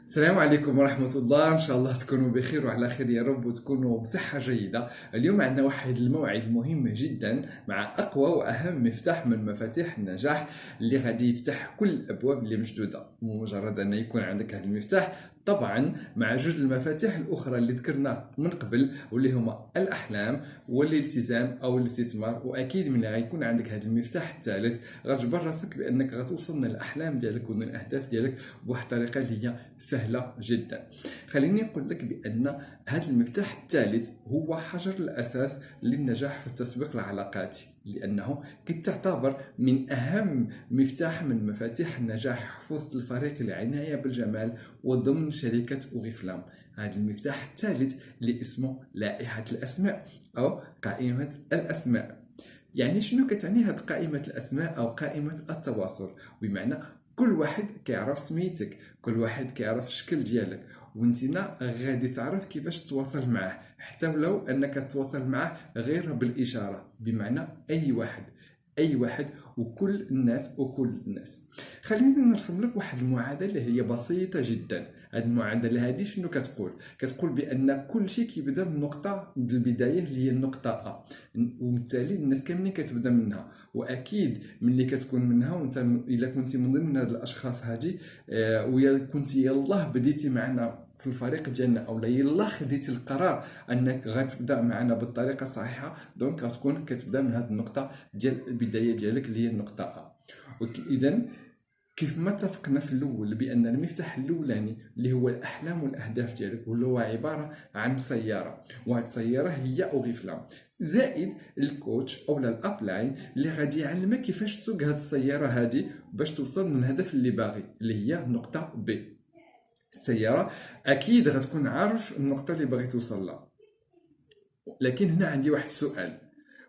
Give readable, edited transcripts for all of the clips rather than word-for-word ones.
السلام عليكم ورحمة الله. إن شاء الله تكونوا بخير وعلى خير يا رب، وتكونوا بصحة جيدة. اليوم عندنا واحد الموعد مهم جدا مع أقوى وأهم مفتاح من مفاتيح النجاح اللي غادي يفتح كل الأبواب اللي مشدودة. مجرد أن يكون عندك هذا المفتاح، طبعا مع جوج المفاتيح الأخرى اللي ذكرنا من قبل، واللي هما الأحلام والالتزام أو الاستثمار. وأكيد من غيكون عندك هذا المفتاح الثالث غتجبر راسك بأنك غتوصل للأحلام ديالك وللأهداف ديالك بواحد الطريقة اللي هي سهلة جدا. خليني نقول لك بأن هذا المفتاح الثالث هو حجر الأساس للنجاح في التسويق العلاقاتي، لأنه قد تعتبر من أهم مفتاح من مفاتيح النجاح في وسط الفريق العناية بالجمال وضمن شركة أوريفلام. هذا المفتاح الثالث اللي اسمه لائحة الأسماء أو قائمة الأسماء. يعني شنو كتعني هاد قائمة الأسماء أو قائمة التواصل؟ بمعنى كل واحد كيعرف سميتك، كل واحد كيعرف الشكل ديالك، وانتنا غادي تعرف كيفاش تتواصل معاه، حتى ولو انك تتواصل معاه غير بالاشاره. بمعنى اي واحد وكل الناس. خليني نرسم لك واحد المعادله هي بسيطه جدا. هذه المعادله هذه شنو كتقول بان كل شيء كيبدا من نقطه، من البدايه اللي هي النقطه ا، وبالتالي الناس كاملين كتبدا منها. واكيد ملي كتكون منها وانت الا كنتي من ضمن هاد الاشخاص هادي، ويا كنتي يلاه بديتي معنا في الفريق ديالنا، او يلاه خديتي القرار انك غتبدا معنا بالطريقه الصحيحه، دونك غتكون كتبدا من هاد النقطه ديال البدايه ديالك اللي هي النقطه ا. اذا كيف ما اتفقنا في الاول بان المفتاح الاولاني اللي هو الاحلام والاهداف ديالك هو عباره عن سياره، وهاد السياره هي اوريفلام، زائد الكوتش او الابلاين اللي غادي يعلمك كيفاش تسوق هاد السياره هادي باش توصل للهدف اللي باغي، اللي هي نقطه بي. السياره اكيد غتكون عارف النقطه اللي باغي توصل لها، لكن هنا عندي واحد السؤال: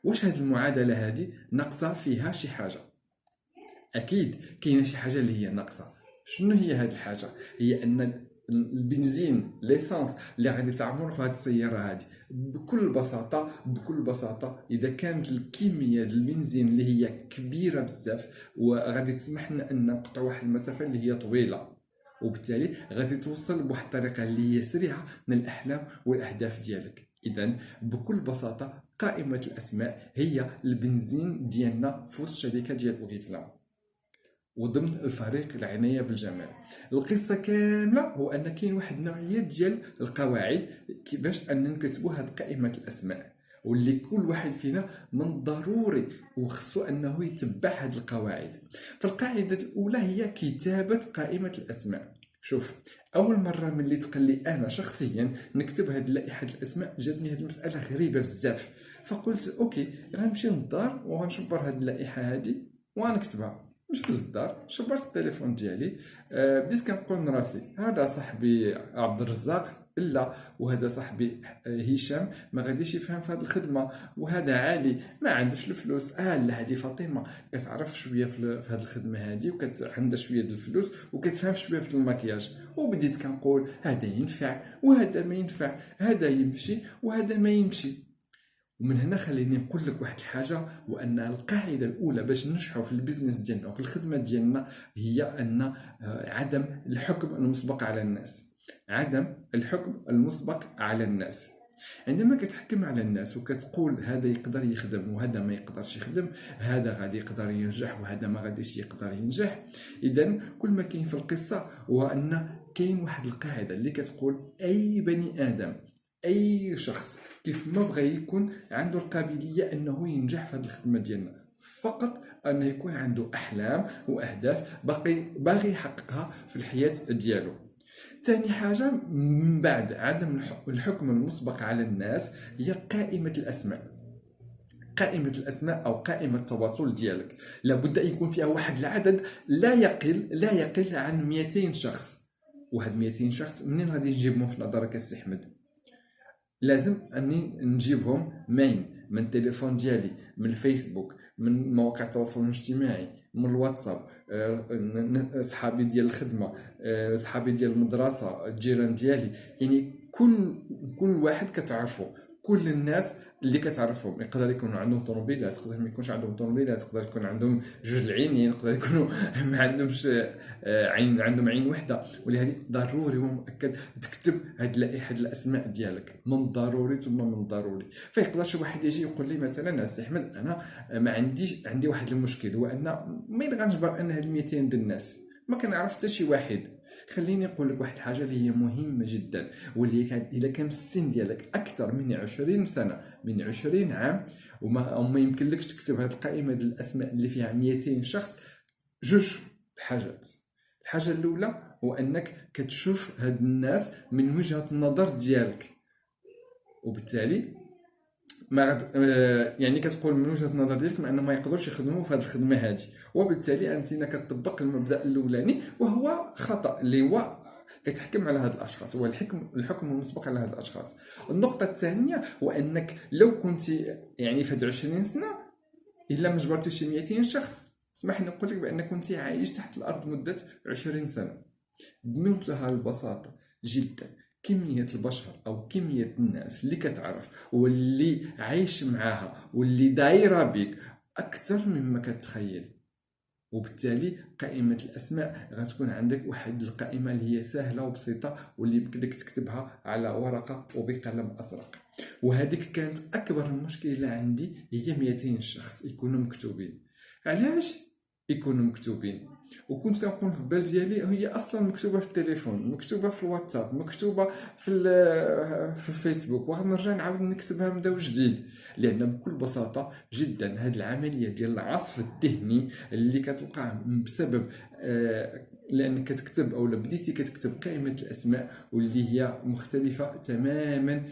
واش هاد المعادله هادي ناقصه فيها شي حاجه؟ اكيد كاينه شي حاجه اللي هي ناقصه. شنو هي هذه الحاجه؟ هي ان البنزين ليسانس اللي غادي تعمر في هذه السياره هذه، بكل بساطه اذا كانت الكميه ديال البنزين اللي هي كبيره بزاف، وغادي تسمح لنا ان نقطع واحد المسافه اللي هي طويله، وبالتالي غادي توصل بواحد الطريقه اللي هي سريعه من الاحلام والاهداف ديالك. اذا بكل بساطه قائمه الاسماء هي البنزين ديالنا في وسط الشركه ديال اوريفلام وضمن الفريق العناية بالجمال. القصة كاملة هو أن كاين واحد النوعية ديال القواعد كيفاش أن نكتبوا هاد قائمة الأسماء، واللي كل واحد فينا من الضروري وخصو أنه يتبع هاد القواعد. فالقاعدة الأولى هي كتابة قائمة الأسماء. شوف، أول مرة ملي تقلي أنا شخصيا نكتب هاد لائحة الأسماء جاتني هاد المسألة غريبة بزاف، فقلت أوكي غنمشي للدار وغنشبر هاد اللائحة هادي وغنكتبها. مشيت للدار، شبرت التليفون ديالي، بديت كنقول لراسي هذا صاحبي عبد الرزاق لا، وهذا صاحبي هشام ما غاديش يفهم في هذه الخدمه، وهذا علي ما عندوش الفلوس، لا هذه فاطمه كتعرف شويه في هذه الخدمه هذه وعندها شويه د الفلوس وكتفهم شويه في المكياج. وبديت كنقول هذا ينفع وهذا ما ينفع، هذا يمشي وهذا ما يمشي. ومن هنا خليني نقول لك واحد الحاجه، وان القاعده الاولى باش ننجحوا في البيزنس ديالنا وفي الخدمه ديالنا هي ان عدم الحكم المسبق على الناس. عدم الحكم المسبق على الناس. عندما كتحكم على الناس وكتقول هذا يقدر يخدم وهذا ما يقدرش يخدم، هذا غادي يقدر ينجح وهذا ما غاديش يقدر ينجح، اذا كل ما كاين في القصه هو ان كاين واحد القاعده اللي كتقول اي بني ادم، اي شخص كيف ما بغى يكون عنده القابليه انه ينجح في هذه الخدمه ديالنا، فقط انه يكون عنده احلام واهداف باغي يحققها في الحياه ديالو. ثاني حاجه من بعد عدم الحكم المسبق على الناس هي قائمه الاسماء. قائمة الأسماء أو قائمة التواصل ديالك لابد أن يكون فيها واحد العدد لا يقل عن 200 شخص. وهاد 200 شخص منين غادي نجيبهم في نظرك السي أحمد؟ لازم اني نجيبهم من التليفون ديالي، من الفيسبوك، من مواقع التواصل الاجتماعي، من الواتساب، صحابي ديال الخدمه، صحابي ديال المدرسه، الجيران ديالي، يعني كل واحد كتعرفه، كل الناس اللي كتعرفهم. يقدر يكونوا عندهم طوموبيلات، يقدر ما يكونش عندهم طوموبيلات، يقدر يكون عندهم جوج العينين، يقدر يكونوا ما عندهمش عين، عندهم عين وحده. ولهذا ضروري ومؤكد تكتب هاد لائحه الاسماء ديالك، من الضروري ثم من الضروري. فيقدر شي واحد يجي يقول لي مثلا السي احمد انا ما عندي واحد المشكل، هو ان مين غنجبر ان هاد 200 د الناس ما كنعرف حتى شي واحد. خليني نقول لك واحد الحاجه اللي هي مهمه جدا، واللي كان اذا كان السن ديالك اكثر من 20 سنه، من 20 عام، وما يمكن لكش تكتب هذه القائمه ديال الاسماء اللي فيها 200 شخص، جوج حاجات. الحاجه الاولى هو انك كتشوف هاد الناس من وجهه النظر ديالك، وبالتالي ما يعني كتقول من وجهه النظر ديالك انه ما يقدروش يخدموا في هذه الخدمه هذه، وبالتالي انت هنا كتطبق المبدا الاولاني وهو خطا، اللي هو كتحكم على هاد الاشخاص، هو الحكم المسبق على هاد الاشخاص. النقطه الثانيه هو انك لو كنت يعني في هاد 20 سنه الا ما جبرتيش شي 200 شخص، اسمح لي نقول لك بان كنت عايش تحت الارض مده 20 سنه. بمنتهى البساطه جدا، كمية البشر أو كمية الناس اللي كتعرف واللي عايش معاها واللي دايرة بك أكثر مما كتخيل. وبالتالي قائمة الأسماء غتكون عندك واحد القائمة اللي هي سهلة وبسيطة، واللي يمكن لك تكتبها على ورقة وبقلم أزرق. وهذيك كانت أكبر المشكلة عندي، هي 200 شخص يكونوا مكتوبين. علاش يكونوا مكتوبين؟ وكنت كنقول في البال ديالي هي اصلا مكتوبه في التليفون، مكتوبه في الواتساب، مكتوبه في الفيسبوك، وغنرجع نعاود نكتبها من جديد. لان بكل بساطه جدا هذه العمليه ديال العصف الذهني اللي كتوقع بسبب لانك كتكتب او بديتي كتكتب قائمه الاسماء واللي هي مختلفه تماما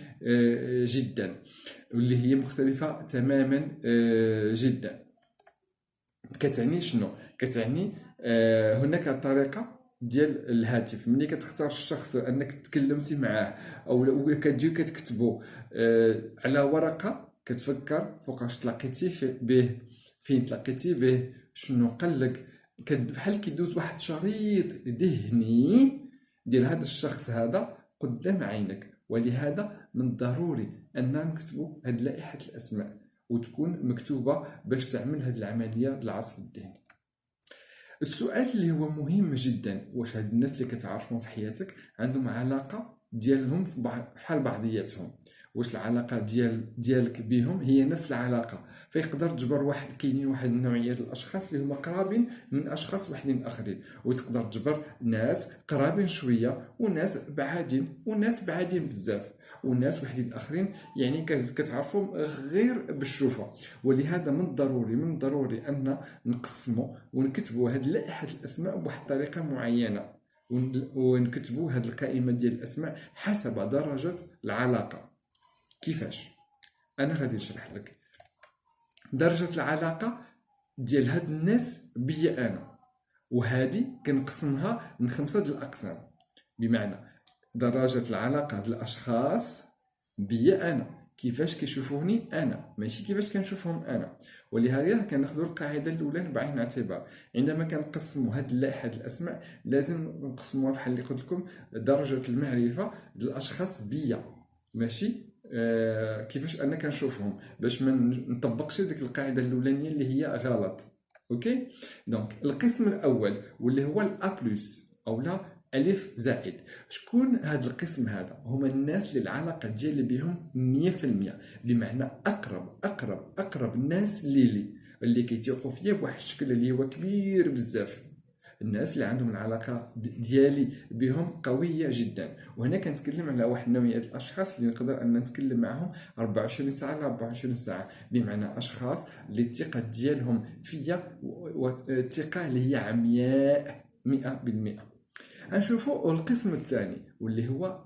جدا، واللي هي مختلفه تماما جدا. كتعني شنو؟ كتعني هناك طريقه ديال الهاتف، ملي كتختار الشخص انك تكلمتي معاه او كتجيو كتكتبوا على ورقه، كتفكر فوقاش تلاقيتي به، فين تلاقيتي به، شنو قال لك، بحال كيدوز واحد شريط ذهني ديال هذا الشخص هذا قدام عينك. ولهذا من الضروري ان نكتبوا هذه لائحه الاسماء وتكون مكتوبه باش تعمل هذه العمليه ديال العصف الذهني. السؤال اللي هو مهم جدا، واش هاد الناس اللي كتعرفهم في حياتك عندهم علاقه ديالهم بحال بعضياتهم؟ واش العلاقه ديالك بهم هي نفس العلاقه؟ فيقدر تجبر واحد، كاينين واحد النوعيه ديال الاشخاص اللي هما قرابين من اشخاص وحدين اخرين، وتقدر تجبر ناس قرابين شويه وناس بعادين وناس بعادين بزاف وناس وحدين اخرين يعني كتعرفهم غير بالشوفه. ولهذا من الضروري ان نقسموا ونكتبوا هذه لائحه الاسماء بواحد الطريقه معينه، ونكتبوا هذه القائمه ديال الاسماء حسب درجه العلاقه. كيفاش؟ انا غادي نشرح لك. درجه العلاقه ديال هاد الناس بيا انا، وهذه كنقسمها من 5 الاقسام. بمعنى درجة العلاقة ديال الأشخاص بيا أنا، كيفاش كيشوفوني أنا، ماشي كيفاش كنشوفهم أنا. ولهذا كناخذوا القاعدة الأولى بعين الاعتبار. عندما كنقسموا هاد اللائحة الأسماء لازم نقسموها بحال اللي قلت لكم درجة المعرفة ديال الأشخاص بيا، ماشي كيفاش أنا كنشوفهم، باش ما نطبقش ديك القاعدة الأولانية اللي هي غلط. أوكي، دونك القسم الأول واللي هو الأ بلس أو لا ألف زائد. شكون هذا القسم هذا؟ هما الناس اللي العلاقة ديالي بهم 100%، بمعنى أقرب الناس اللي كيتيقوا فيا بواحد الشكل اللي هو كبير بزاف. الناس اللي عندهم العلاقة ديالي بهم قوية جدا. وهنا كنتكلم على واحد النوعية الأشخاص اللي نقدر أن نتكلم معهم 24 ساعة على 24 ساعة، بمعنى أشخاص اللي الثقة ديالهم فيا والثقة اللي هي عمياء 100%. غنشوفوا القسم الثاني واللي هو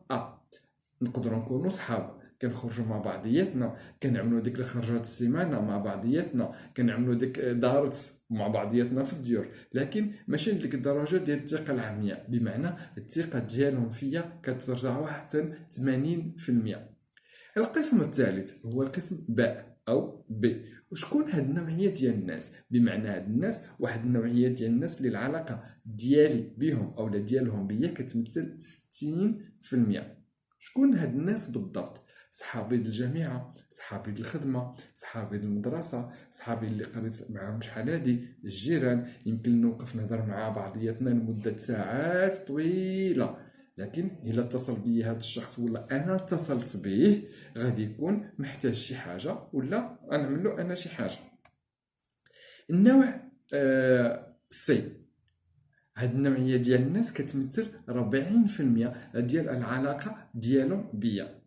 نقدروا نكونوا صحاب، كنخرجوا مع بعضياتنا، كنعملوا ديك الخرجات السيمانه مع بعضياتنا، كنعملوا ديك دارت مع بعضياتنا في الديور، لكن ماشي لديك الدرجه ديال الثقه العمياء، بمعنى الثقه ديالهم فيا كترجع حتى 80%. القسم الثالث هو القسم باء او بي. وشكون هاد النوعيه ديال الناس؟ بمعنى هاد الناس واحد النوعيه ديال الناس اللي العلاقه ديالي بهم او ديالهم بيا كتمثل 60%. شكون هاد الناس بالضبط؟ صحابي د الجامعه، صحابي د الخدمه، صحابي د المدرسه، صحابي اللي قريت معاهم شحال هادي، الجيران. يمكن نوقف نهضر مع بعضياتنا لمده ساعات طويله، لكن الا اتصل بي هذا الشخص ولا انا اتصلت به غادي يكون محتاج شي حاجه ولا نعمل له انا شي حاجه. النوع سي، هاد النوعيه ديال الناس كتمثل 40% ديال العلاقه ديالهم بيا.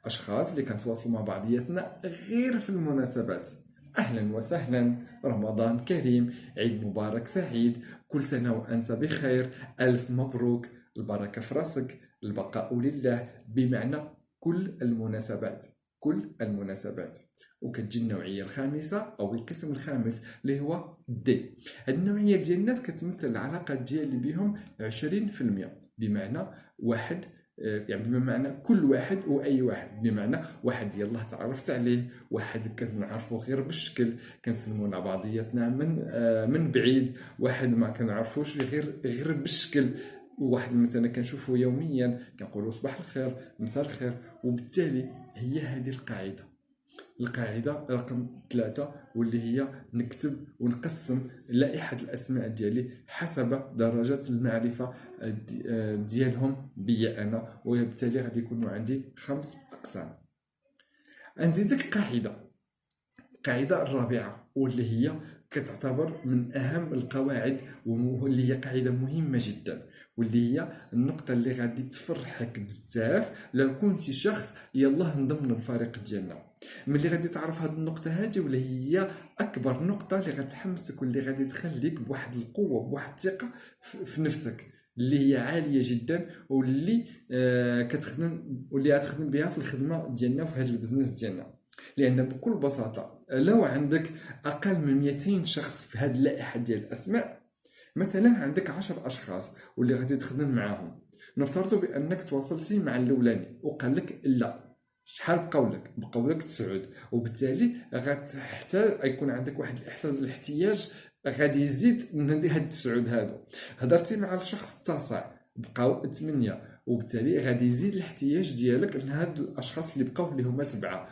اشخاص اللي كنتواصلوا مع بعضياتنا غير في المناسبات، اهلا وسهلا، رمضان كريم، عيد مبارك سعيد، كل سنه وانت بخير، الف مبروك، البركه في راسك، البقاء لله، بمعنى كل المناسبات، كل المناسبات. وكتجي النوعيه الخامسه او القسم الخامس اللي هو دي. هاد النوعيه ديال الناس كتمثل العلاقات ديالي بهم 20%، بمعنى واحد، يعني بمعنى كل واحد واي واحد، بمعنى واحد يلاه تعرفت عليه، واحد كنعرفو غير بالشكل، كنسلمو على بعضياتنا من بعيد، واحد ما كنعرفوش غير بالشكل، وواحد مثلا كنشوفو يوميا كنقولو صباح الخير، مساء الخير. وبالتالي هي هذه القاعدة رقم 3، واللي هي نكتب ونقسم لائحة الأسماء ديالي حسب درجة المعرفة ديالهم بيا أنا، وبالتالي غادي يكونوا عندي 5 أقسام. نزيدك القاعدة الرابعة، واللي هي كتعتبر من أهم القواعد، واللي هي قاعدة مهمة جدا، واللي هي النقطة اللي غادي تفرحك بزاف لو كنتي شخص يلاه انضم للفريق ديالنا. ملي غادي تعرف هاد النقطة هادي، ولا هي أكبر نقطة اللي غتحمسك واللي غادي تخليك بواحد القوة، بواحد الثقة في نفسك اللي هي عالية جدا، واللي كتخدم، واللي غتخدم بها في الخدمة ديالنا وفي هاد البزنس ديالنا. لأن بكل بساطة لو عندك أقل من 200 شخص في هاد اللائحة ديال الأسماء، مثلا عندك 10 أشخاص واللي غادي تخدم معاهم، نفترضوا بأنك تواصلتي مع الأولاني وقال لك لا، شحال بقاو لك 9، وبالتالي غتحتاج يكون عندك واحد الاحساس الاحتياج غادي يزيد من هاد 9 هادو. هضرتي مع الشخص التاسع بقاو 8، وبالتالي غادي يزيد الاحتياج ديالك لهاد الاشخاص اللي بقاو اللي هما 7،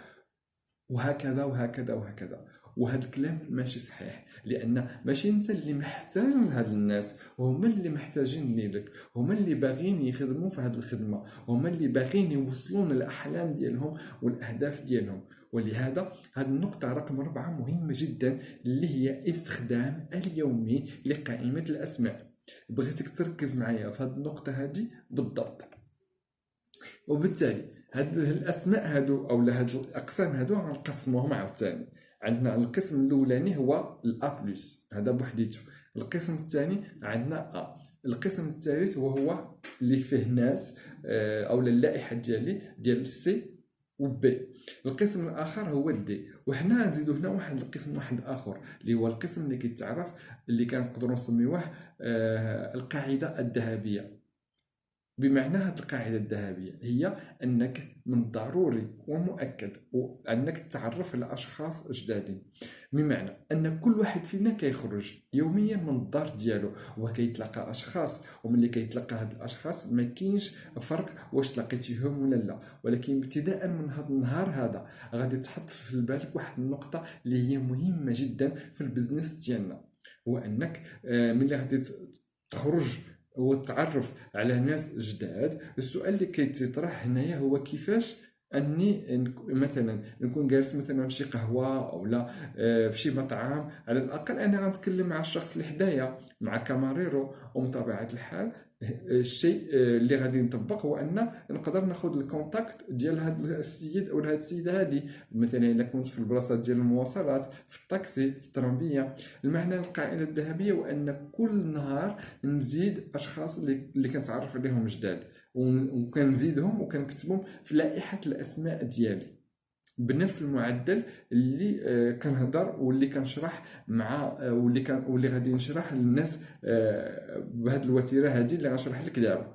وهكذا وهكذا وهكذا. وهذا الكلام ماشي صحيح، لان ماشي انت اللي محتاج لهاد الناس، هما اللي محتاجين ليك، هما اللي باغيين يخدموا في هاد الخدمه، هما اللي باغيين يوصلون الاحلام ديالهم والاهداف ديالهم. ولهذا هاد النقطة رقم 4 مهمة جدا، اللي هي استخدام اليومي لقائمة الأسماء. بغيتك تركز معايا في هاد النقطة هادي بالضبط. وبالتالي هاد الاسماء هادو او هاد الاقسام هادو غنقسموهم عاوتاني. عندنا القسم الاولاني هو الA+، هذا بوحديته. القسم الثاني عندنا A. القسم الثالث وهو اللي فيه ناس او اللائحه ديالي ديال سي وبي. القسم الاخر هو الدي. وحنا نزيدو هنا واحد القسم واحد اخر، اللي هو القسم اللي كيتعرف، اللي كنقدروا نسميوه القاعده الذهبيه. بمعنى هذه القاعدة الذهبية هي أنك من الضروري ومؤكد أنك تتعرف على أشخاص جدادين، بمعنى أن كل واحد فينا كيخرج يوميا من الدار ديالو وكيتلاقى أشخاص، وملي كيتلاقى هاد الأشخاص ما كاينش فرق واش تلاقيتيهم ولا لا، ولكن ابتداء من هذا النهار هذا غادي تحط في بالك واحد النقطة اللي هي مهمة جدا في البزنس ديالنا، هو أنك ملي غادي تخرج وتعرف على ناس جداد، السؤال اللي كيتطرح هنايا هو كيفاش اني مثلا نكون جالس مثلا في شي قهوه او لا في شي مطعم، على الاقل انا غنتكلم مع الشخص اللي حدايا، مع كاماريرو، ومن طبيعه الحال الشيء اللي غادي نطبق هو ان نقدر ناخذ الكونتاكت ديال هذا السيد او هذه السيده هذه، مثلا الا كنت في البلاصه ديال المواصلات، في الطاكسي، في الترامبيه. المعنى القاعده الذهبيه هو ان كل نهار نزيد اشخاص اللي كنتعرف عليهم جداد، وكنزيدهم وكنكتبهم في لائحه الاسماء ديالي بنفس المعدل اللي كنهضر واللي كنشرح مع واللي غادي نشرح للناس بهذه الوتيره هذه اللي غنشرح لك دابا.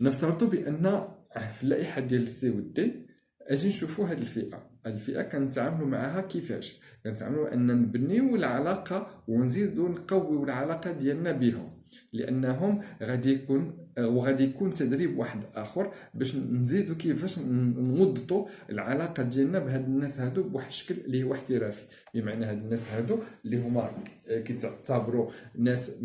نفترضوا بان في اللائحه ديال السي والدي اجي نشوفوا هذه الفئه كنتعاملوا معها كيفاش. كنتعاملوا ان نبنيو العلاقه ونزيدوا نقويو العلاقه ديالنا بهم. لانهم غادي يكون تدريب واحد اخر باش نزيدو كيفاش نوضطوا العلاقه ديالنا بهاد الناس هادو بواحد الشكل اللي هو احترافي. بمعنى هاد الناس هادو اللي هما كيتعتبروا ناس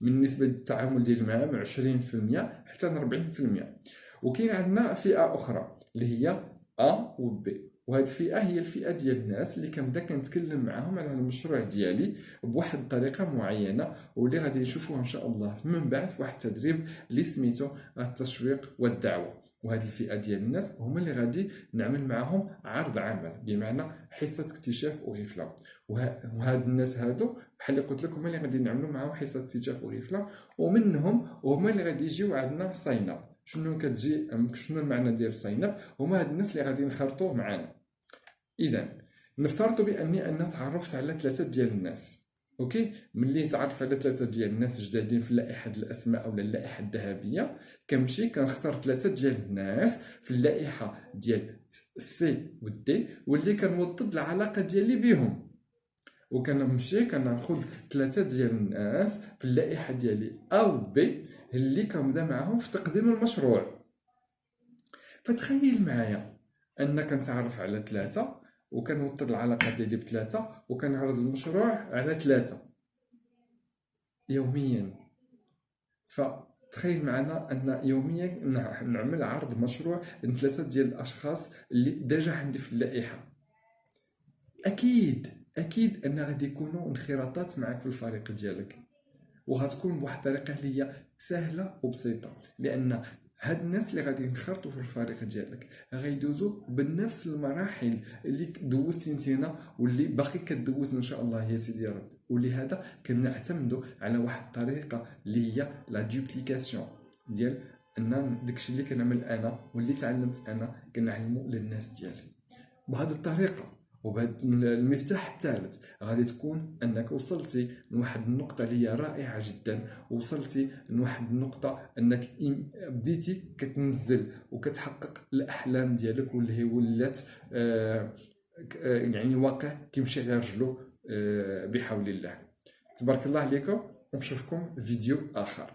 من نسبه التعامل ديال معاهم 20% حتى 40%. وكاين عندنا فئه اخرى اللي هي A و B، وهاد الفئه هي الفئه ديال الناس اللي كنبدا كنتكلم معاهم على المشروع ديالي بواحد الطريقه معينه، واللي غادي نشوفوها ان شاء الله من بعد في واحد التدريب اللي سميتو التسويق والدعوه. وهذه الفئه ديال الناس هما اللي غادي نعمل معاهم عرض عمل، بمعنى حصه اكتشاف وغفله. وهاد الناس هادو بحال اللي قلت لك هما اللي غادي نعملوا معاهم حصه اكتشاف وغفله، ومنهم هما اللي غادي يجيو عندنا صاينه. شنو المعنى ديال الصاينه؟ هما هاد الناس اللي غادي نخرطوه معانا. اذا نفترض باني انا تعرفت على 3 ديال الناس، اوكي. ملي تعرفت على 3 ديال الناس جدادين في لائحه الاسماء او اللائحه الذهبيه، كنمشي كنختار 3 ديال الناس في اللائحه ديال سي والدي، واللي كنوضد العلاقه ديالي بهم. وكنمشي كناخذ 3 ديال الناس في اللائحه ديالي او بي اللي كنبدا معاهم في تقديم المشروع. فتخيل معايا ان كنتعرف على 3 وكنوطد العلاقه ديالي ب3 وكنعرض المشروع على 3 يوميا. فتخيل معنا ان يوميا نعمل عرض مشروع ل3 ديال الاشخاص اللي ديجا عندي في اللائحه. اكيد ان غادي يكونوا انخراطات معك في الفريق ديالك، وغتكون بواحد الطريقه اللي هي سهله وبسيطه، لان هاد الناس اللي غادي ينخرطوا في الفريق ديالك غيدوزوا بنفس المراحل اللي دوزتي نتينا واللي باقي كدوز ان شاء الله يا سيدي ربي. ولهذا كنعتمدوا على واحد الطريقه اللي هي لا دوبليكاسيون ديال ان داكشي اللي كنعمل انا واللي تعلمت انا كنعلمو للناس ديالي. بهذه الطريقه وبهذا المفتاح الثالث غادي تكون انك وصلتي لواحد النقطه اللي هي رائعه جدا. وصلتي لواحد النقطه انك بديتي كتنزل وكتحقق الاحلام ديالك، واللي هي ولات يعني واقع كيمشي غير رجلو بحول الله. تبارك الله عليكم، ونشوفكم فيديو اخر.